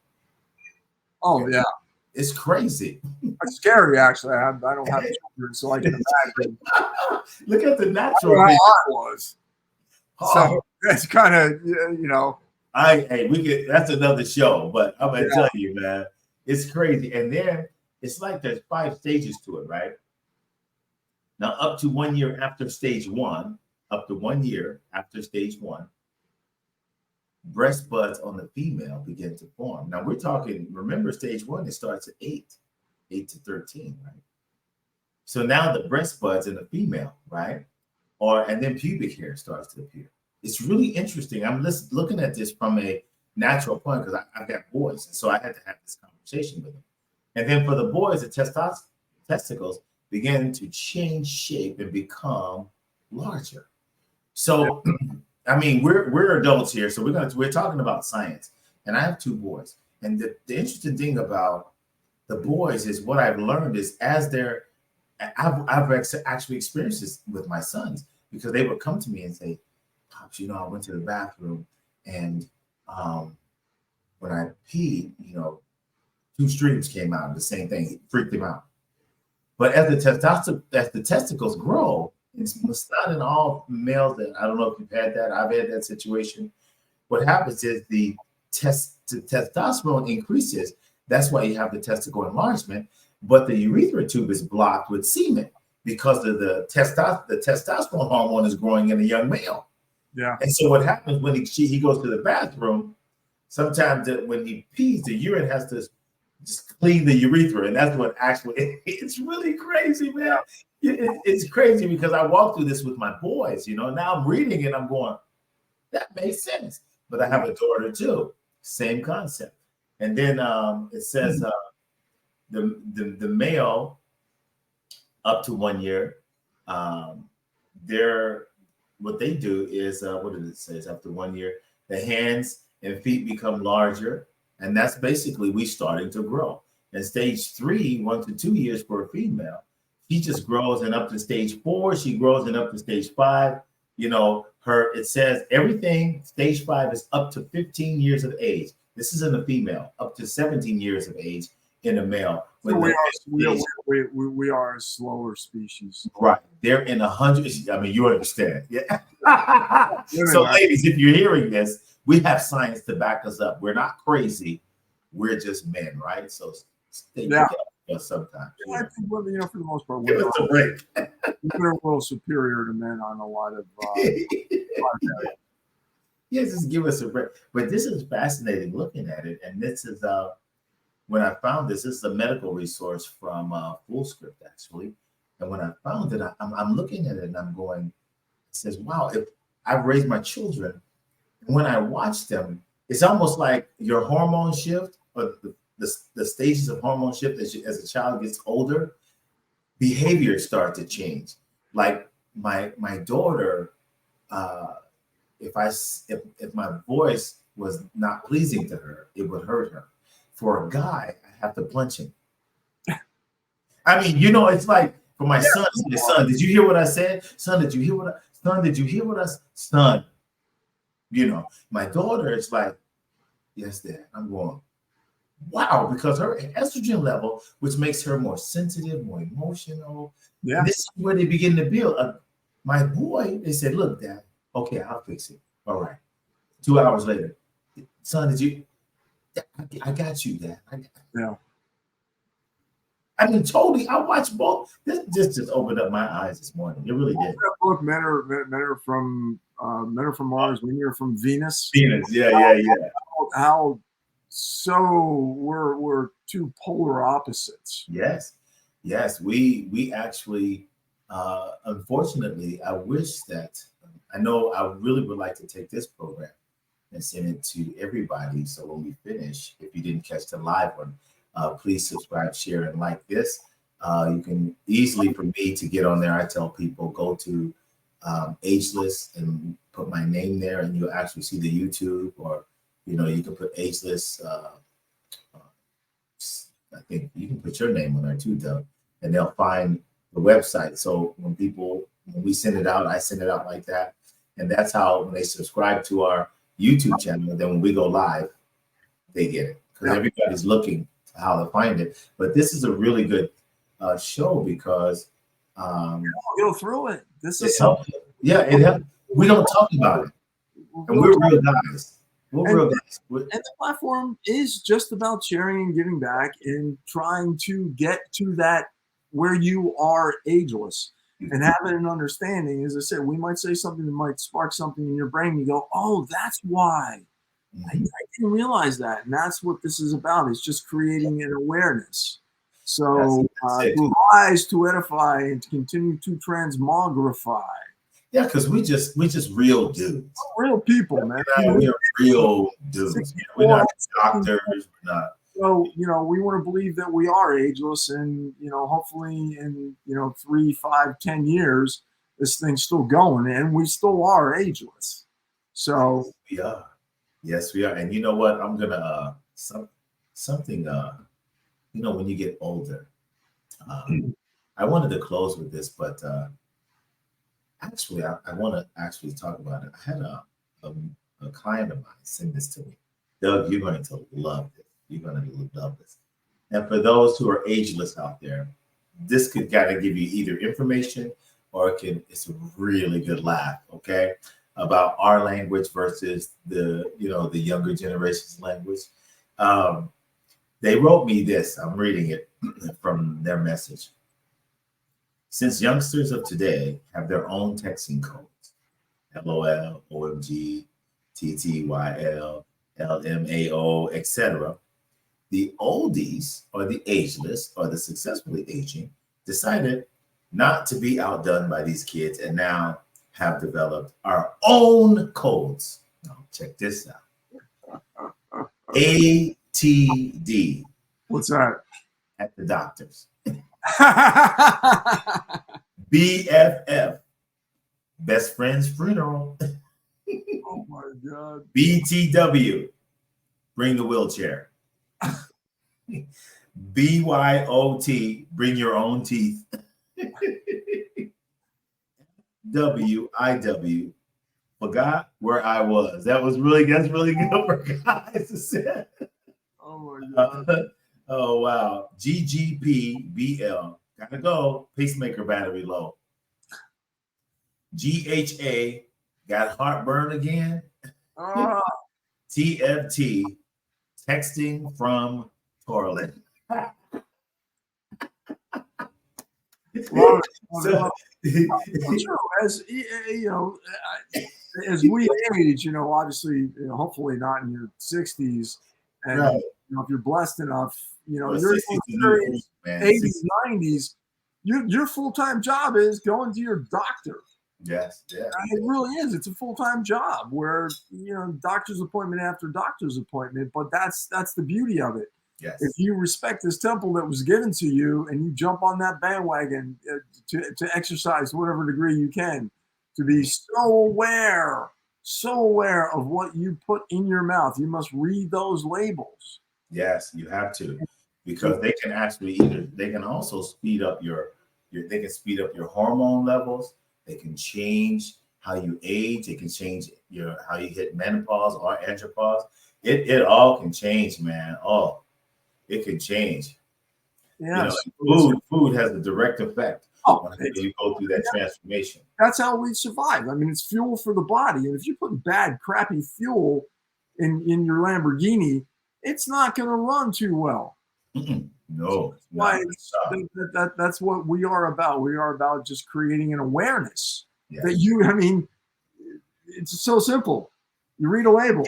Oh yeah. It's crazy. It's scary, actually. I don't have children, so I can imagine. Look at the natural. How I was. So that's kind of, that's another show, but I'm gonna tell you, man, it's crazy. And then it's like there's 5 stages to it, right? Now, up to 1 year after stage 1, breast buds on the female begin to form. Now we're talking, remember, stage 1, it starts at 8 to 13, right? So now the breast buds in the female, right? And then pubic hair starts to appear. It's really interesting. I'm looking at this from a natural point, because I've got boys, and so I had to have this conversation with them. And then for the boys, the testicles begin to change shape and become larger. So, I mean, we're adults here, so we're talking about science. And I have two boys. And the interesting thing about the boys is what I've learned is I've actually experienced this with my sons, because they would come to me and say, "Pops, I went to the bathroom and when I peed, two streams came out, the same thing. It freaked him out." But as the testicles grow, it's not in all males. That I don't know if you've had that. I've had that situation. What happens is the testosterone increases. That's why you have the testicle enlargement. But the urethra tube is blocked with semen because of the testosterone hormone is growing in a young male. Yeah. And so what happens when he goes to the bathroom? Sometimes when he pees, the urine has to just clean the urethra, and that's what actually. It's really crazy, man. It's crazy because I walk through this with my boys. Now I'm reading it, I'm going, that makes sense. But I have a daughter too. Same concept. And then it says the male up to 1 year, what they do is what did it say? After 1 year, the hands and feet become larger, and that's basically we starting to grow. And stage 3, 1 to 2 years for a female, she just grows, and up to stage 4, she grows, and up to stage 5, it says everything. Stage 5 is up to 15 years of age. This is in a female, up to 17 years of age in a male. So we are a slower species. Right. They're in 100. I mean, you understand. Yeah. So, ladies, if you're hearing this, we have science to back us up. We're not crazy. We're just men, right? So stay together sometimes. Yeah, I think, for the most part, give us a break. We're a little superior to men on a lot of. Yes, just give us a break. But this is fascinating looking at it, and this is when I found this is a medical resource from FullScript, actually. And when I found it, I'm looking at it and I'm going, it says, wow, if I've raised my children, and when I watch them, it's almost like your hormone shift, or the stages of hormone shift as a child gets older, behaviors start to change. Like my daughter, if my voice was not pleasing to her, it would hurt her. For a guy, I have to punch him. I mean, it's like for my son, son, did you hear what I said? Son, did you hear what I son? My daughter is like, yes, Dad. I'm going, wow, because her estrogen level, which makes her more sensitive, more emotional. Yeah. This is where they begin to build. My boy, they said, look, Dad, okay, I'll fix it. All right. 2 hours later, son, I got you, Dad. Yeah. I mean, totally. I watched both. This just opened up my eyes this morning. It really did. Look, men are from Mars. Women are from Venus. Venus, yeah. How so? We're two polar opposites. Yes. We actually, unfortunately, I wish that. I know I really would like to take this program and send it to everybody. So when we finish, if you didn't catch the live one, please subscribe, share, and like this. You can easily, for me to get on there, I tell people go to Ageless and put my name there, and you'll actually see the YouTube, or you can put Ageless. I think you can put your name on there too, Doug, and they'll find the website. So when we send it out, I send it out like that, and that's how when they subscribe to our YouTube channel, then when we go live, they get it, because everybody's looking to how to find it. But this is a really good show because go through it. This is something. Yeah, it helps. We don't talk about it, and we're real guys. We're real guys. And the platform is just about sharing and giving back and trying to get to that where you are ageless. And having an understanding, as I said, we might say something that might spark something in your brain. You go, oh, that's why. I didn't realize that. And that's what this is about. It's just creating an awareness. So to rise, to edify, and to continue to transmogrify. Yeah, because we just real dudes. We're real people, man. We're real dudes. We're not doctors. We're not. So, we want to believe that we are ageless, and, hopefully in, 3, 5, 10 years, this thing's still going, and we still are ageless. So we are. Yes, we are. And you know what? I'm gonna something. When you get older, I wanted to close with this, but actually, I want to actually talk about it. I had a client of mine send this to me. Doug, you're going to love this. You're going to love this. And for those who are ageless out there, this could kind of give you either information or it's a really good laugh, okay, about our language versus the younger generation's language. They wrote me this. I'm reading it from their message. Since youngsters of today have their own texting codes, LOL, OMG, TTYL, LMAO, etc., the oldies or the ageless or the successfully aging decided not to be outdone by these kids and now have developed our own codes. Now, check this out. ATD. What's that? At the doctors. BFF. Best friend's funeral. Oh my God. BTW. Bring the wheelchair. BYOT. Bring your own teeth. WIW. Forgot where I was. That's really good for guys to say. Oh my God. Oh wow. GGPBL. Gotta go. Pacemaker battery low. GHA. Got heartburn again. TFT. Texting from toilet. So, as we age, obviously, hopefully not in your 60s, and right. If you're blessed enough, you're in your 80s, 90s, your full-time job is going to your doctor. Yes, yeah. It really is. It's a full-time job where doctor's appointment after doctor's appointment, but that's the beauty of it. Yes. If you respect this temple that was given to you and you jump on that bandwagon to exercise to whatever degree you can, to be so aware of what you put in your mouth, you must read those labels. Yes, you have to, because they can also speed up they can speed up your hormone levels. They can change how you age. They can change how you hit menopause or andropause. It all can change, man. Oh, it can change. Yes. Food has a direct effect on how you go through that transformation. That's how we survive. I mean, it's fuel for the body. And if you put bad, crappy fuel in your Lamborghini, it's not going to run too well. No. That's what we are about. We are about just creating an awareness that it's so simple. You read a label.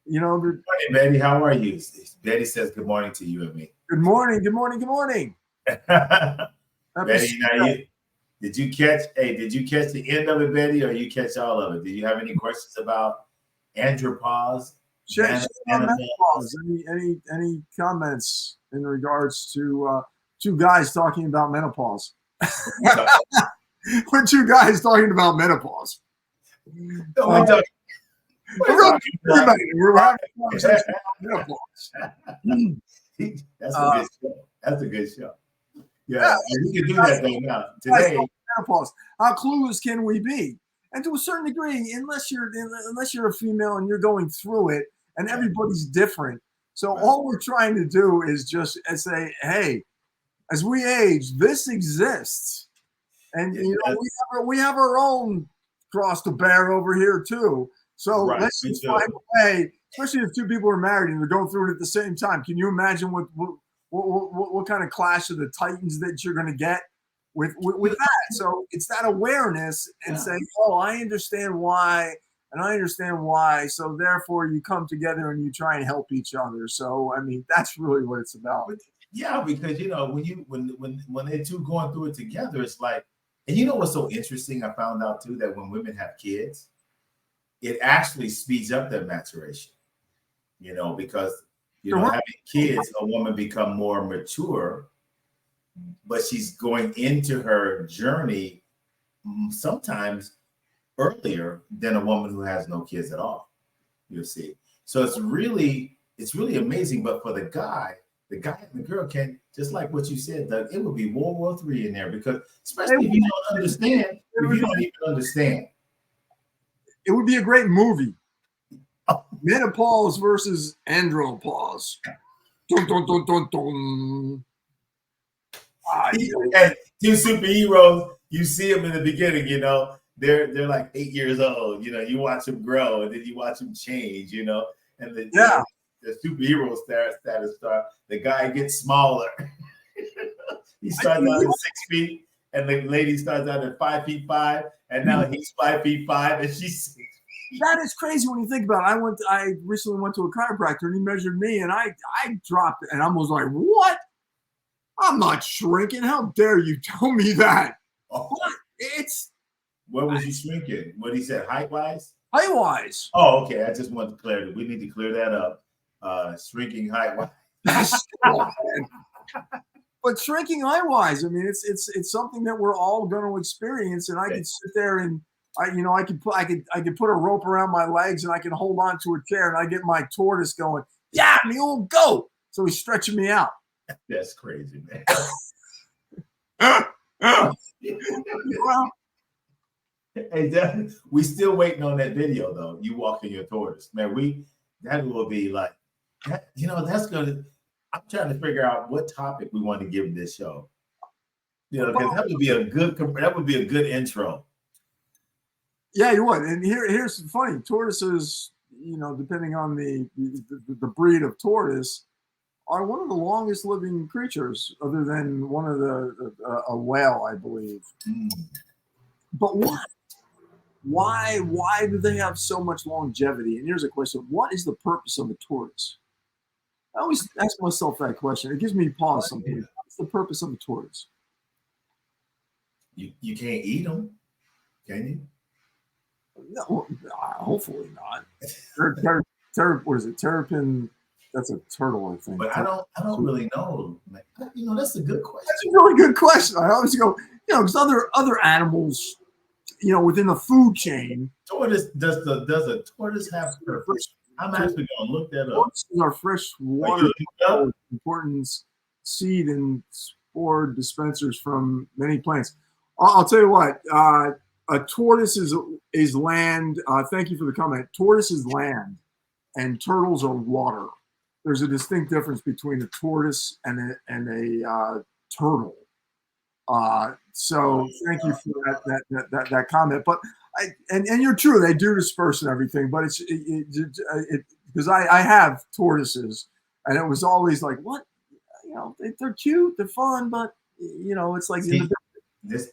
Good morning, Betty. How are you? Betty says good morning to you and me. Good morning. Good morning. Good morning. Betty, did you catch the end of it, Betty, or you catch all of it? Did you have any questions about andropause? Menopause. Any comments in regards to two guys talking about menopause? We're two guys talking about menopause. We're having a conversation about menopause. That's a good show. Yeah, we can do that though now. Today, menopause. How clueless can we be? And to a certain degree, unless you're a female and you're going through it, and everybody's different. So all we're trying to do is just say, hey, as we age, this exists, and we have our own cross to bear over here too. So let's just find a way, especially if two people are married and they're going through it at the same time. Can you imagine what kind of clash of the titans that you're going to get with that? So it's that awareness and say, oh, I understand why. And I understand why. So therefore you come together and you try and help each other. So, I mean, that's really what it's about. Yeah, because, when they're two going through it together, it's like, and what's so interesting? I found out too, that when women have kids, it actually speeds up their maturation, because You know, having kids, a woman become more mature, but she's going into her journey sometimes earlier than a woman who has no kids at all. You see, so it's really amazing. But for the guy and the girl can, just like what you said, Doug, it would be World War III in there, because especially if you don't understand, if you don't even understand. It would be a great movie. Menopause versus Andropause. Dun, dun, dun, dun, dun. And two superheroes, you see them in the beginning, you know, they're like 8 years old. You know, you watch them grow, and then you watch them change, you know, and the superhero status start. The guy gets smaller. He starts out at 6 feet, and the lady starts out at 5'5", and now he's 5'5", and she's 6 feet. That is crazy when you think about it. I recently went to a chiropractor, and he measured me, and I dropped it, and I was like, "What? I'm not shrinking. How dare you tell me that?" Oh. It's. What was you shrinking? What he said, height-wise? Height-wise. Oh, okay. I just want to clear it. We need to clear that up. Shrinking height-wise. But shrinking height-wise, I mean, it's something that we're all going to experience. And I could sit there and I could put a rope around my legs, and I can hold on to a chair, and I get my tortoise going. Yeah, mule, go. So he's stretching me out. That's crazy, man. Well, hey, we still waiting on that video though. You walking your tortoise, man. That will be like, you know, that's gonna. I'm trying to figure out what topic we want to give this show. You know, because that would be a good intro. Yeah, you would. And here's funny. Tortoises, you know, depending on the breed of tortoise, are one of the longest living creatures, other than one of a whale, I believe. But why do they have so much longevity? And here's a question: what is the purpose of a tortoise? I always ask myself that question. It gives me pause sometimes. What's the purpose of a tortoise? You can't eat them, can you? No, hopefully not. What is it? Terrapin. That's a turtle, I think. But I don't really know. You know, that's a good question. That's a really good question. I always go, you know, because other animals, you know, within the food chain. Tortoise does a tortoise have purpose? I'm actually going to look that up. Tortoises are fresh water important seed and spore dispensers from many plants. I'll tell you what. A tortoise is land. Thank you for the comment. Tortoise is land, and turtles are water. There's a distinct difference between a tortoise and a turtle. So thank you for that comment. But and you're true, they do disperse and everything. But it's because I have tortoises, and it was always like, what, you know, they're cute, they're fun, but you know, it's like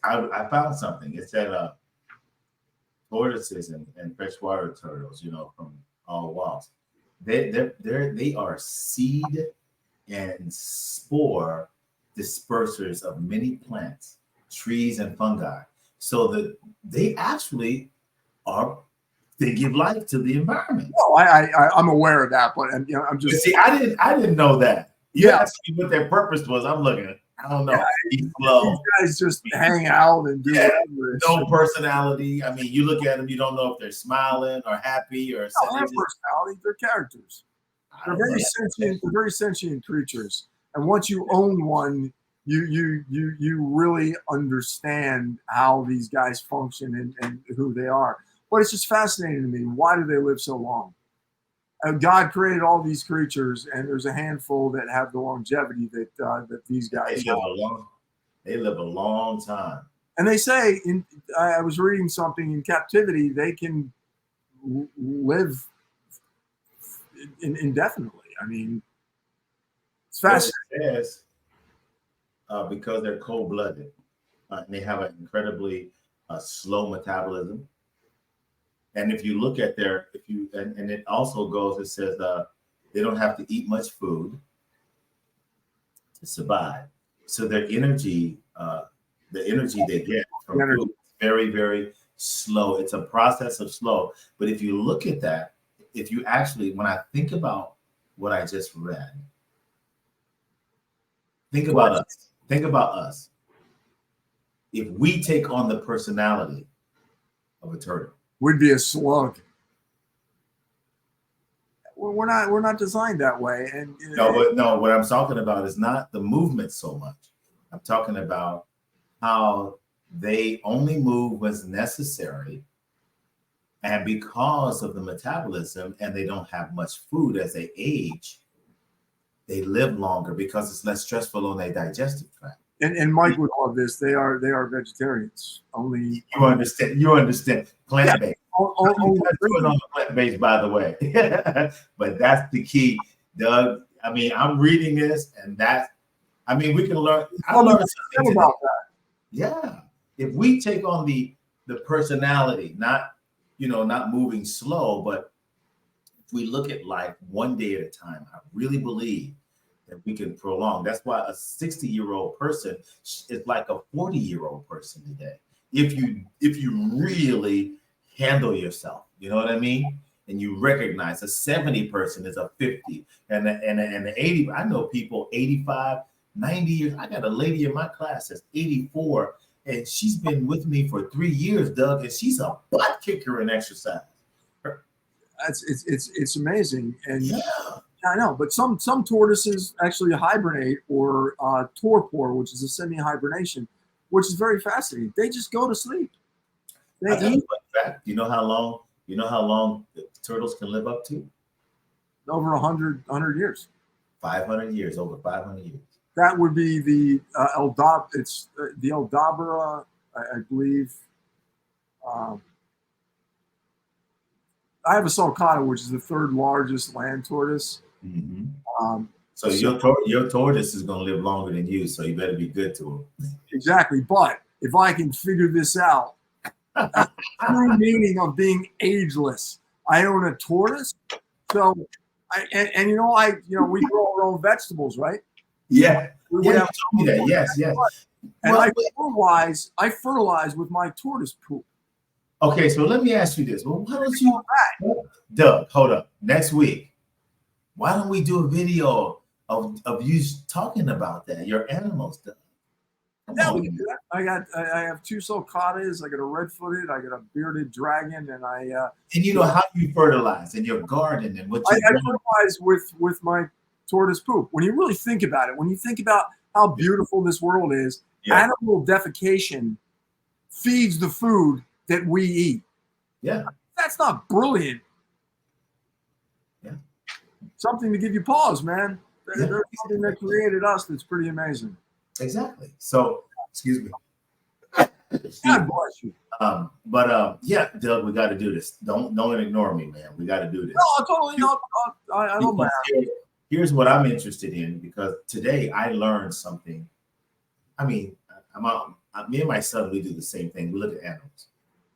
I found something. It said tortoises and freshwater turtles, you know, from all walks. They are seed and spore dispersers of many plants, trees, and fungi. So that they actually they give life to the environment. Oh, I'm aware of that, but you know, I'm just see, I didn't know that. You asked me what their purpose was. I'm looking at. I don't know. These guys just hang out and do whatever. No personality. I mean, you look at them, you don't know if they're smiling or happy or. No, have personality. They're characters. They're very sentient. They're very sentient creatures. And once you own one, you really understand how these guys function and who they are. But it's just fascinating to me. Why do they live so long? God created all these creatures, and there's a handful that have the longevity that these guys have. They live a long time. And they say, I was reading something, in captivity, they can live indefinitely. I mean, it's fascinating. It says, because they're cold-blooded, and they have an incredibly slow metabolism. And if you look at and it also goes, it says they don't have to eat much food to survive. So their energy, the energy they get from food is very, very slow. It's a process of slow. But if you look at that, if you actually, when I think about what I just read, think about us. Think about us. If we take on the personality of a turtle, We'd be a slug. We're not designed that way. And no, what I'm talking about is not the movement so much. I'm talking about how they only move what's necessary, and because of the metabolism, and they don't have much food as they age, they live longer because it's less stressful on their digestive tract. And Mike would love this. They are vegetarians. Only you understand plant-based. Only on plant-based, by the way. But that's the key, Doug. I mean, I'm reading this, and we can learn. I learned something about that. Yeah, if we take on the personality, not moving slow, but if we look at life one day at a time, I really believe that we can prolong. That's why a 60-year-old person is like a 40-year-old person today. If you really handle yourself, you know what I mean? And you recognize a 70 person is a 50 and the 80. I know people 85, 90 years. I got a lady in my class that's 84, and she's been with me for 3 years, Doug, and she's a butt kicker in exercise. It's amazing. And yeah. I know, but some tortoises actually hibernate or torpor, which is a semi-hibernation, which is very fascinating. They just go to sleep. You know how long the turtles can live up to? Over 100 years. 500 years, over 500 years. That would be the It's the Eldabra, I believe. I have a sulcata, which is the third largest land tortoise. Mm-hmm. So your tortoise is going to live longer than you, so you better be good to him. Exactly. But if I can figure this out, the true meaning of being ageless. I own a tortoise, so we grow our own vegetables, right? Yeah. Yeah. Yes. And I fertilize with my tortoise poop. Okay, so let me ask you this. Well, why don't you, Doug, hold up. Next week, why don't we do a video of you talking about that, your animals, Doug? Yeah, we can do that. I have 2 sulcatas. I got a red-footed. I got a bearded dragon, and and you know how you fertilize in your garden and what you. I fertilize with my tortoise poop. When you really think about it, when you think about how beautiful this world is, animal defecation feeds the food that we eat. Yeah, that's not brilliant. Yeah, something to give you pause, man. There's something that created us that's pretty amazing. Exactly. So, excuse me. God bless you. Yeah, Doug, we got to do this. Don't ignore me, man. We got to do this. No, totally not. I don't mind. Here's what I'm interested in, because today I learned something. I mean, me and my son, we do the same thing. We look at animals,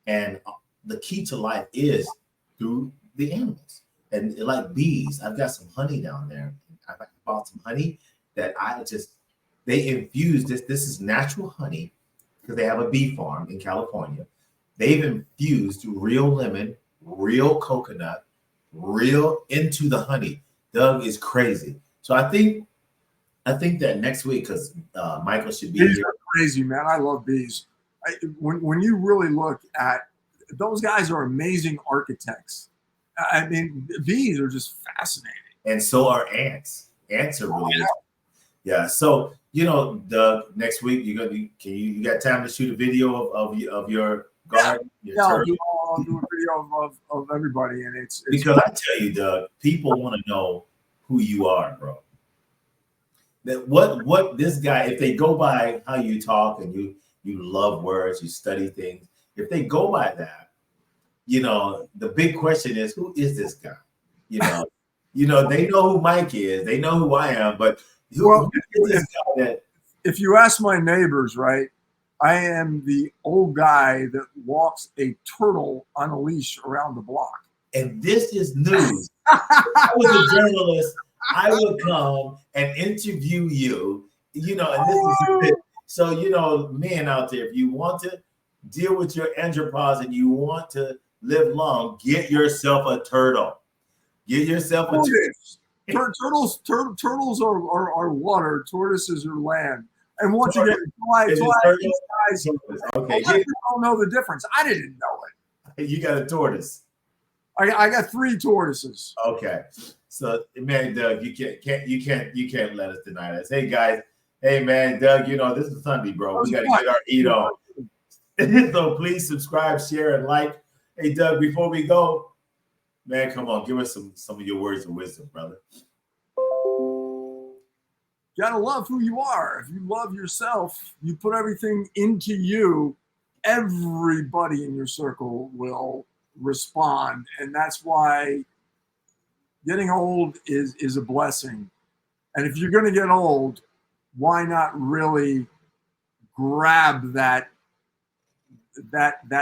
and the key to life is through the animals. And like bees, I've got some honey down there. I bought some honey that they infuse this. This is natural honey, because they have a bee farm in California. They've infused real lemon, real coconut, real into the honey. Doug is crazy. So I think that next week, because Michael should be bees here. Are crazy, man. I love bees. When you really look at those guys, are amazing architects. I mean, bees are just fascinating. And so are ants. Ants are really yeah. So Doug, next week you got time to shoot a video of your garden? I'll do a video of everybody, and it's because I tell you, Doug, people want to know who you are, bro. That what this guy, if they go by how you talk and you love words, you study things, if they go by that, the big question is, who is this guy? They know who Mike is, they know who I am, but who is this guy that? If you ask my neighbors, right, I am the old guy that walks a turtle on a leash around the block. And this is news. If I was a journalist, I would come and interview you, and this is it. So, men out there, if you want to deal with your andropause and you want to live long, get yourself a turtle. Get yourself a turtle. Turtles are water. Tortoises are land. And once again, Is it guys, turtles? a Okay, lot of people don't know the difference. I didn't know it. you got a tortoise. I got 3 tortoises. Okay, so man, Doug, you can't let us deny this. Hey guys, hey man, Doug, this is Sunday, bro. We got to get our eat on. So please subscribe, share, and like. Hey Doug, before we go, man, come on, give us some of your words of wisdom, brother. You gotta love who you are. If you love yourself, you put everything into you, everybody in your circle will respond. And that's why getting old is a blessing. And if you're gonna get old, why not really grab that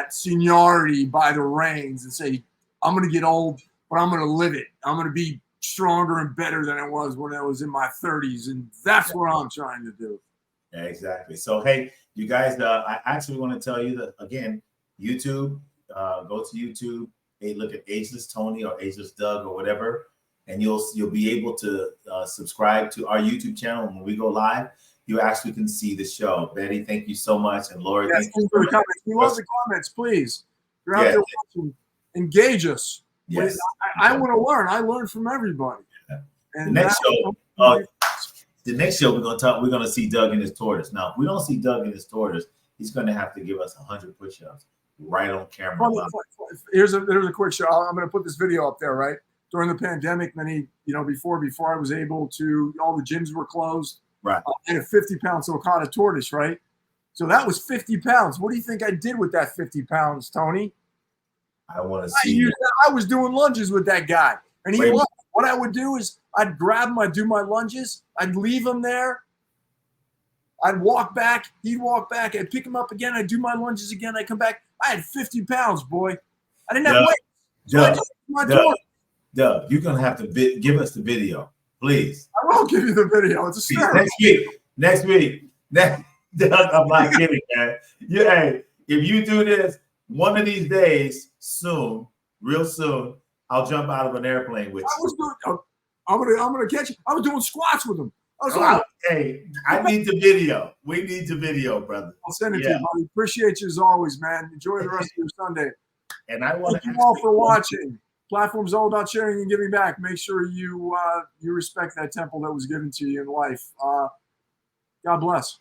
seniority by the reins and say, I'm gonna get old, but I'm gonna live it. I'm gonna be stronger and better than I was when I was in my 30s, and that's what I'm trying to do. Yeah, exactly. So hey, you guys, I actually want to tell you that again, YouTube, go to YouTube, hey, look at Ageless Tony or Ageless Doug or whatever, and you'll be able to subscribe to our YouTube channel. When we go live, you actually can see the show. Betty, thank you so much, and Laura, yes, thank you for so the comments. We love the comments, please. If you're out there watching, engage us. Yes. I want to learn. I learn from everybody. And the next show we're gonna see Doug and his tortoise. Now, if we don't see Doug and his tortoise, he's gonna have to give us 100 push-ups right on camera. There's a quick show. I'm gonna put this video up there, right? During the pandemic, before I was able to, all the gyms were closed. Right. I had a 50-pound sulcata tortoise, right? So that was 50 pounds. What do you think I did with that 50 pounds, Tony? I want to see. I was doing lunges with that guy. And what I would do is I'd grab him, I'd do my lunges, I'd leave him there. I'd walk back, he'd walk back, I'd pick him up again, I'd do my lunges again, I'd come back. I had 50 pounds, boy. I didn't have weight. Doug, you're going to have to give us the video, please. I will give you the video. It's a story. Next week. Doug, I'm not kidding, man. Hey, if you do this one of these days, soon, real soon, I'll jump out of an airplane with you. I'm gonna catch you. I was doing squats with him. Hey, I need the video. We need the video, brother. I'll send it to you, buddy. Appreciate you as always, man. Enjoy the rest of your Sunday. And I want to thank you all for watching. Platform's all about sharing and giving back. Make sure you respect that temple that was given to you in life. God bless.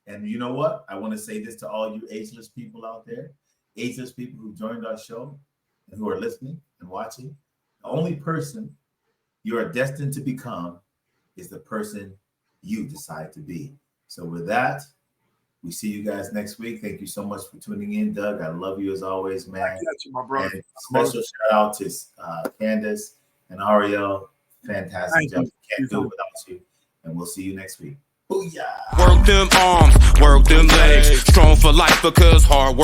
And you know what? I want to say this to all you ageless people out there, ageless people who joined our show and who are listening and watching. The only person you are destined to become is the person you decide to be. So with that, we see you guys next week. Thank you so much for tuning in, Doug. I love you as always, man. I got you, my brother. And special shout out to Candace and Ariel. Fantastic job. Can't do it without you. And we'll see you next week. Booyah. Work them arms, work them legs. Strong for life because hard work.